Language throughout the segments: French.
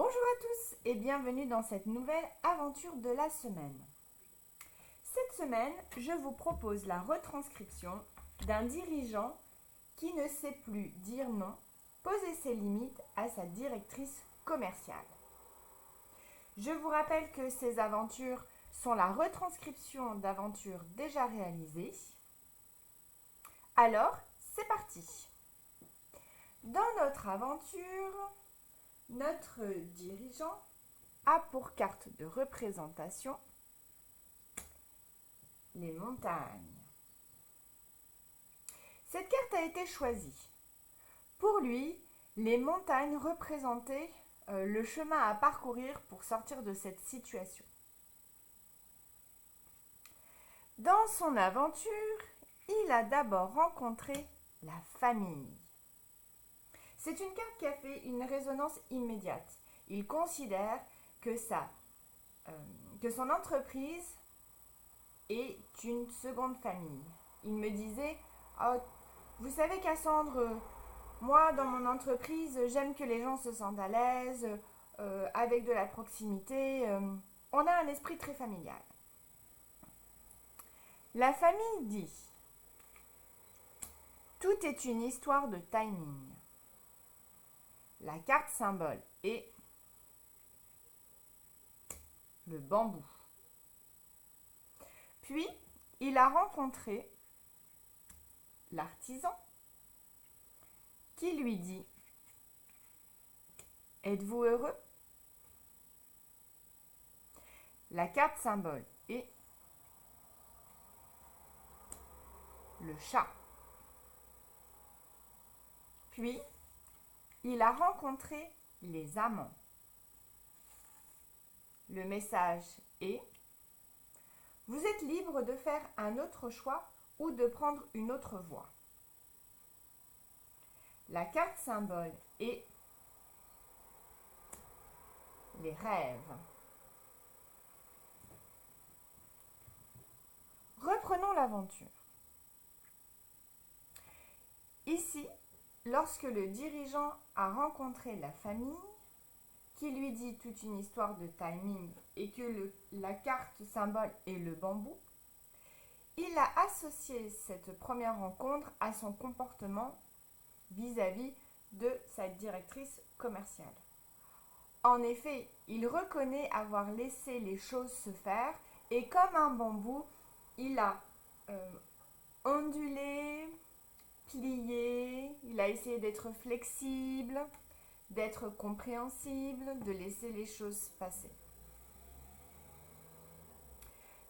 Bonjour à tous et bienvenue dans cette nouvelle aventure de la semaine. Cette semaine, je vous propose la retranscription d'un dirigeant qui ne sait plus dire non, poser ses limites à sa directrice commerciale. Je vous rappelle que ces aventures sont la retranscription d'aventures déjà réalisées. Alors, c'est parti. Dans notre aventure, notre dirigeant a pour carte de représentation les montagnes. Cette carte a été choisie. Pour lui, les montagnes représentaient le chemin à parcourir pour sortir de cette situation. Dans son aventure, il a d'abord rencontré la famille. C'est une carte qui a fait une résonance immédiate. Il considère que son entreprise est une seconde famille. Il me disait, oh, vous savez Cassandre, moi dans mon entreprise, j'aime que les gens se sentent à l'aise, avec de la proximité. On a un esprit très familial. La famille dit, tout est une histoire de timing. La carte symbole est le bambou. Puis, il a rencontré l'artisan qui lui dit « Êtes-vous heureux ?» La carte symbole est le chat. Puis, il a rencontré les amants. Le message est « Vous êtes libre de faire un autre choix ou de prendre une autre voie. » La carte symbole est les rêves. Reprenons l'aventure. Ici, lorsque le dirigeant a rencontré la famille, qui lui dit toute une histoire de timing et que la carte symbole est le bambou, il a associé cette première rencontre à son comportement vis-à-vis de sa directrice commerciale. En effet, il reconnaît avoir laissé les choses se faire et comme un bambou, il a ondulé, plié, il a essayé d'être flexible, d'être compréhensible, de laisser les choses passer.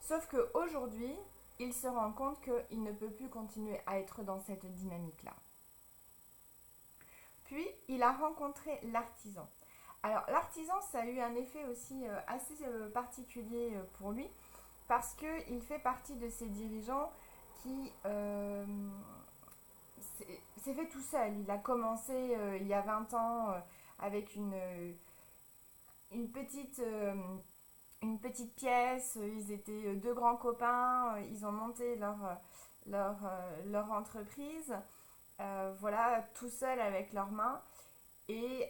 Sauf qu'aujourd'hui, il se rend compte qu'il ne peut plus continuer à être dans cette dynamique-là. Puis, il a rencontré l'artisan. Alors, l'artisan, ça a eu un effet aussi assez particulier pour lui, parce qu'il fait partie de ces dirigeants qui s'est fait tout seul. Il a commencé il y a 20 ans avec une petite pièce. Ils étaient deux grands copains. Ils ont monté leur entreprise. Voilà, tout seul avec leurs mains. Et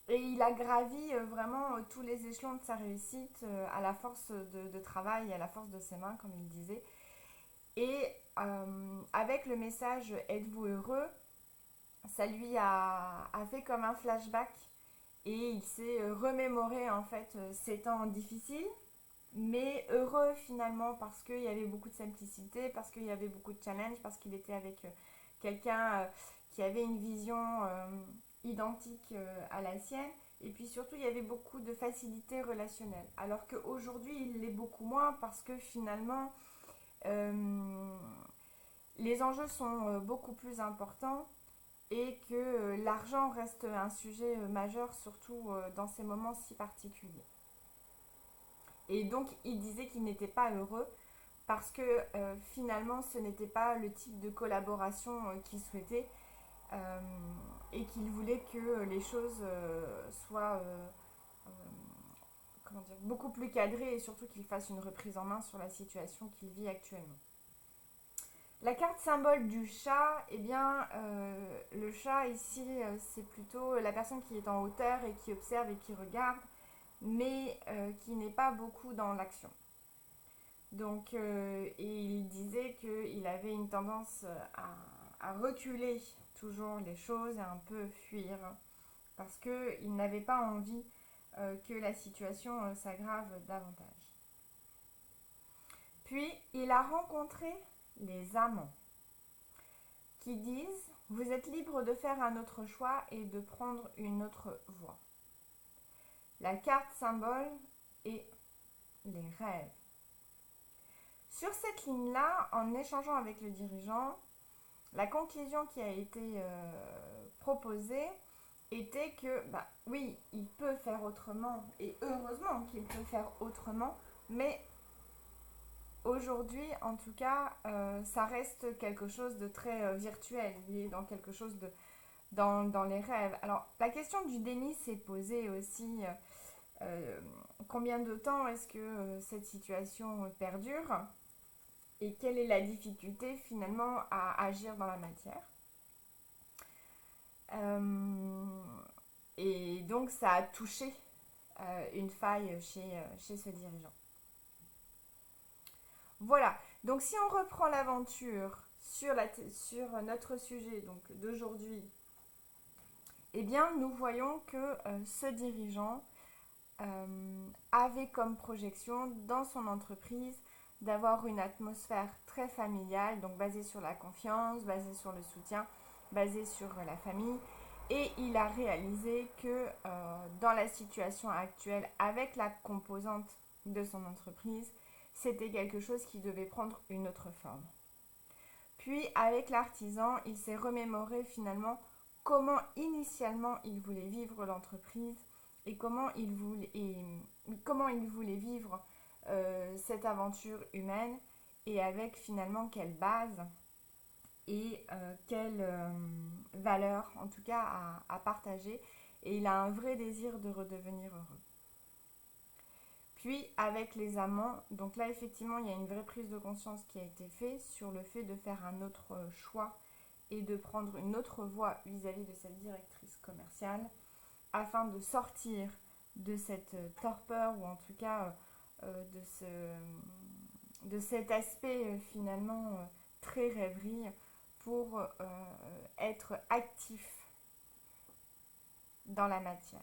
il a gravi vraiment tous les échelons de sa réussite à la force de travail et à la force de ses mains, comme il disait. Et avec le message « Êtes-vous heureux ?», ça lui a fait comme un flashback et il s'est remémoré en fait ces temps difficiles, mais heureux finalement parce qu'il y avait beaucoup de simplicité, parce qu'il y avait beaucoup de challenge, parce qu'il était avec quelqu'un qui avait une vision identique à la sienne. Et puis surtout, il y avait beaucoup de facilité relationnelle. Alors qu'aujourd'hui, il l'est beaucoup moins parce que finalement, les enjeux sont beaucoup plus importants et que l'argent reste un sujet majeur, surtout dans ces moments si particuliers. Et donc, il disait qu'il n'était pas heureux parce que finalement, ce n'était pas le type de collaboration qu'il souhaitait et qu'il voulait que les choses soient beaucoup plus cadrées et surtout qu'il fasse une reprise en main sur la situation qu'il vit actuellement. La carte symbole du chat, eh bien, le chat ici, c'est plutôt la personne qui est en hauteur et qui observe et qui regarde, mais qui n'est pas beaucoup dans l'action. Donc, et il disait qu'il avait une tendance à reculer toujours les choses, à un peu fuir, parce qu'il n'avait pas envie que la situation s'aggrave davantage. Puis, il a rencontré les amants qui disent « Vous êtes libre de faire un autre choix et de prendre une autre voie. » La carte symbole est les rêves. Sur cette ligne-là, en échangeant avec le dirigeant, la conclusion qui a été proposée était que, oui, il peut faire autrement, et heureusement qu'il peut faire autrement, mais aujourd'hui, en tout cas, ça reste quelque chose de très virtuel. Il est dans quelque chose de dans les rêves. Alors, la question du déni s'est posée aussi. Combien de temps est-ce que cette situation perdure et quelle est la difficulté finalement à agir dans la matière. Et donc, ça a touché une faille chez ce dirigeant. Voilà, donc si on reprend l'aventure sur notre sujet donc d'aujourd'hui, eh bien nous voyons que ce dirigeant avait comme projection dans son entreprise d'avoir une atmosphère très familiale, donc basée sur la confiance, basée sur le soutien, basée sur la famille. Et il a réalisé que dans la situation actuelle, avec la composante de son entreprise, c'était quelque chose qui devait prendre une autre forme. Puis avec l'artisan, il s'est remémoré finalement comment initialement il voulait vivre l'entreprise et comment il voulait vivre cette aventure humaine et avec finalement quelle base et quelle valeur en tout cas à partager. Et il a un vrai désir de redevenir heureux. Puis avec les amants, donc là effectivement il y a une vraie prise de conscience qui a été faite sur le fait de faire un autre choix et de prendre une autre voie vis-à-vis de cette directrice commerciale afin de sortir de cette torpeur ou en tout cas de cet aspect finalement très rêverie pour être actif dans la matière.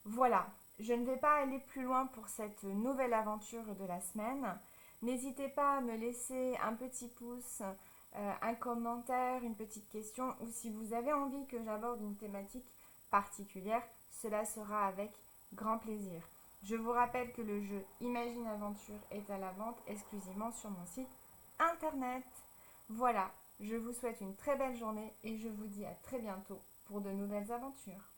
Voilà, je ne vais pas aller plus loin pour cette nouvelle aventure de la semaine. N'hésitez pas à me laisser un petit pouce, un commentaire, une petite question ou si vous avez envie que j'aborde une thématique particulière, cela sera avec grand plaisir. Je vous rappelle que le jeu Imagine Aventure est à la vente exclusivement sur mon site internet. Voilà, je vous souhaite une très belle journée et je vous dis à très bientôt pour de nouvelles aventures.